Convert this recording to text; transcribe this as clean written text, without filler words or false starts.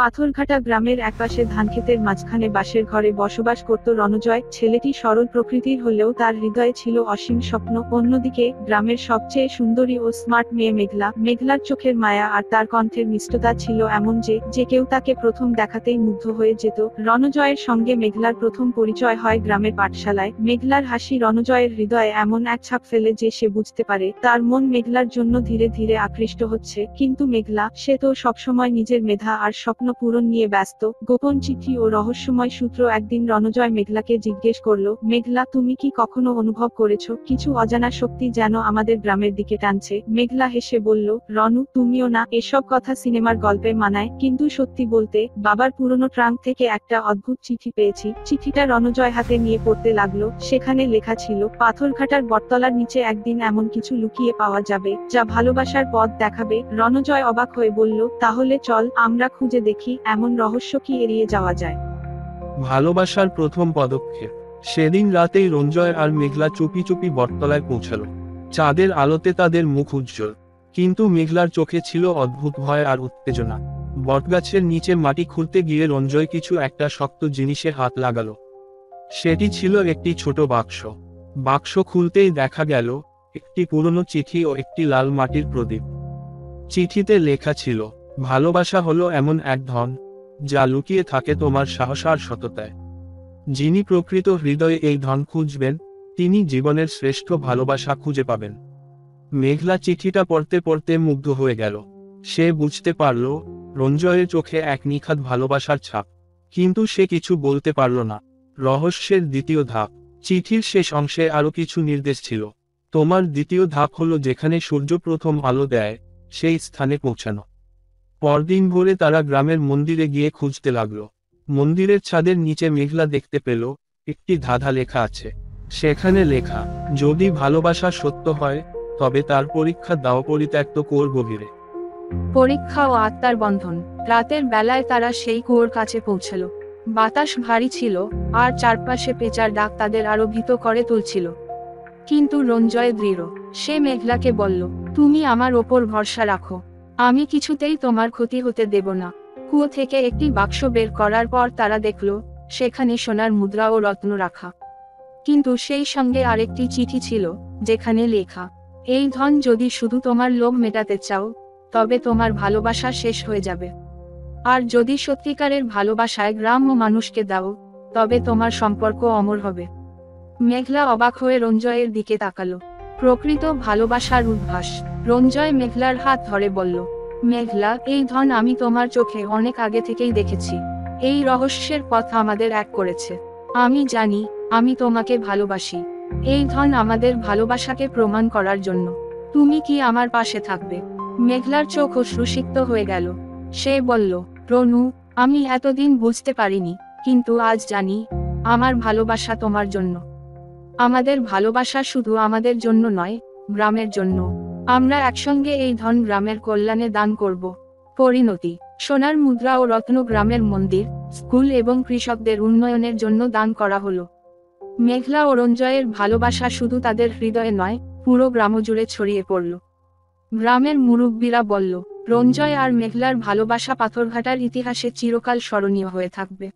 পাথরঘাটা গ্রামের একপাশে ধানক্ষেতের মাঝখানে বাঁশের ঘরে বসবাস করত রণজয়। ছেলেটি সরল প্রকৃতির হলেও তার হৃদয়ে ছিল অসীম স্বপ্ন। অন্যদিকে গ্রামের সবচেয়ে সুন্দরী ও স্মার্ট মেয়ে মেঘলা। মেঘলার চোখের মায়া আর তার কণ্ঠের মিষ্টতা ছিল এমন যে কেউ তাকে প্রথম দেখাতেই মুগ্ধ হয়ে যেত। রণজয়ের সঙ্গে মেঘলার প্রথম পরিচয় হয় গ্রামের পাঠশালায়। মেঘলার হাসি রণজয়ের হৃদয়ে এমন এক ছাপ ফেলে যে সে বুঝতে পারে তার মন মেঘলার জন্য ধীরে ধীরে আকৃষ্ট হচ্ছে। কিন্তু মেঘলা, সে তো সবসময় নিজের মেধা আর স্বপ্ন পূরণ নিয়ে ব্যস্ত। গোপন চিঠি ও রহস্যময় সূত্র। একদিন রণজয় মেঘলাকে জিজ্ঞেস করলো, মেঘলা, তুমি কি কখনো অনুভব করেছো কিছু অজানা শক্তি যেন আমাদের গ্রামের দিকে টানছে? মেঘলা হেসে বলল, রণু, তুমিও না? এসব কথা সিনেমার গল্পে মানায়, কিন্তু সত্যি বলতে, বাবার পুরনো ট্রাঙ্ক থেকে একটা অদ্ভুত চিঠি পেয়েছি। চিঠিটা রণজয় হাতে নিয়ে পড়তে লাগলো। সেখানে লেখা ছিল, পাথরঘাটার বটতলার নিচে একদিন এমন কিছু লুকিয়ে পাওয়া যাবে যা ভালোবাসার পথ দেখাবে। রণজয় অবাক হয়ে বলল, তাহলে চল আমরা খুঁজে দেখি এমন রহস্য কি এড়িয়ে যাওয়া যায়। ভালোবাসার প্রথম পদক্ষেপ। সেদিন রাতেই রঞ্জয় আর মেঘলা চুপি চুপি বটতলায় পৌঁছালো। চাঁদের আলোতে তাদের মুখ উজ্জ্বল, কিন্তু মেঘলার চোখে ছিল অদ্ভুত ভয় আর উত্তেজনা। বটগাছের নিচে মাটি খুঁড়তে গিয়ে রঞ্জয় কিছু একটা শক্ত জিনিসে হাত লাগালো। সেটি ছিল একটি ছোট বাক্স। বাক্স খুলতেই দেখা গেল একটি পুরনো চিঠি ও একটি লাল মাটির প্রদীপ। চিঠিতে লেখা ছিল, ভালোবাসা হলো এমন এক ধন যা লুকিয়ে থাকে তোমার সাহস আর সততায়। যিনি প্রকৃত হৃদয়ে এই ধন খুঁজবেন, তিনি জীবনের শ্রেষ্ঠ ভালোবাসা খুঁজে পাবেন। মেঘলা চিঠিটা পড়তে পড়তে মুগ্ধ হয়ে গেল। সে বুঝতে পারল রঞ্জয়ের চোখে এক নিখাদ ভালোবাসার ছাপ, কিন্তু সে কিছু বলতে পারল না। রহস্যের দ্বিতীয় ধাপ। চিঠির শেষ অংশে আরো কিছু নির্দেশ ছিল। তোমার দ্বিতীয় ধাপ হলো যেখানে সূর্য প্রথম আলো দেয় সেই স্থানে পৌঁছানো। পরদিন ভোরে তারা গ্রামের মন্দিরে গিয়ে খুঁজতে লাগলো। মন্দিরের ছাদের নিচে মেঘলা দেখতে পেল একটি ধাঁধা লেখা আছে। সেখানে লেখা, যদি ভালোবাসা সত্য হয় তবে তার পরীক্ষা দাও পরিত্যক্ত কুয়োর গভীরে। পরীক্ষা ও আত্মার বন্ধন। রাতের বেলায় তারা সেই কুয়োর কাছে পৌঁছালো। বাতাস ভারী ছিল, আর চারপাশে পেঁচার ডাক তাদের আরো ভীত করে তুলছিল। কিন্তু রঞ্জয় দৃঢ়। সে মেঘলাকে বলল, তুমি আমার ওপর ভরসা রাখো, আমি কিছুতেই তোমার ক্ষতি হতে দেব না। কুয়ো থেকে একটি বাক্স বের করার পর তারা দেখল সেখানে সোনার মুদ্রা ও রত্ন রাখা। কিন্তু সেই সঙ্গে আরেকটি চিঠি ছিল, যেখানে লেখা, এই ধন যদি শুধু তোমার লোভ মেটাতে চাও, তবে তোমার ভালোবাসা শেষ হয়ে যাবে। আর যদি সত্যিকারের ভালোবাসায় গ্রাম ও মানুষকে দাও, তবে তোমার সম্পর্ক অমর হবে। মেঘলা অবাক হয়ে রঞ্জয়ের দিকে তাকালো। প্রকৃত ভালোবাসার উদ্ভাস। রঞ্জয় মেঘলার হাত ধরে বলল, মেঘলা, এই ধন আমি তোমার চোখে অনেক আগে থেকেই দেখেছি। এই রহস্যের পথ আমাদের এক করেছে। আমি জানি আমি তোমাকে ভালোবাসি। এই ধন আমাদের ভালোবাসাকে প্রমাণ করার জন্য। তুমি কি আমার পাশে থাকবে? মেঘলার চোখ অশ্রুসিক্ত হয়ে গেল। সে বলল, রনু, আমি এতদিন বুঝতে পারিনি, কিন্তু আজ জানি আমার ভালোবাসা তোমার জন্য। আমাদের ভালোবাসা শুধু আমাদের জন্য নয়, গ্রামের জন্য। আমরা একসঙ্গে এই ধন গ্রামের কল্যাণে দান করব। পরিণতি। সোনার মুদ্রা ও রত্ন গ্রামের মন্দির, স্কুল এবং কৃষকদের উন্নয়নের জন্য দান করা হলো। মেঘলা ও রঞ্জয়ের ভালোবাসা শুধু তাদের হৃদয়ে নয়, পুরো গ্রাম জুড়ে ছড়িয়ে পড়ল। গ্রামের মুরব্বীরা বলল, রঞ্জয় আর মেঘলার ভালোবাসা পাথরঘাটার ইতিহাসে চিরকাল স্মরণীয় হয়ে থাকবে।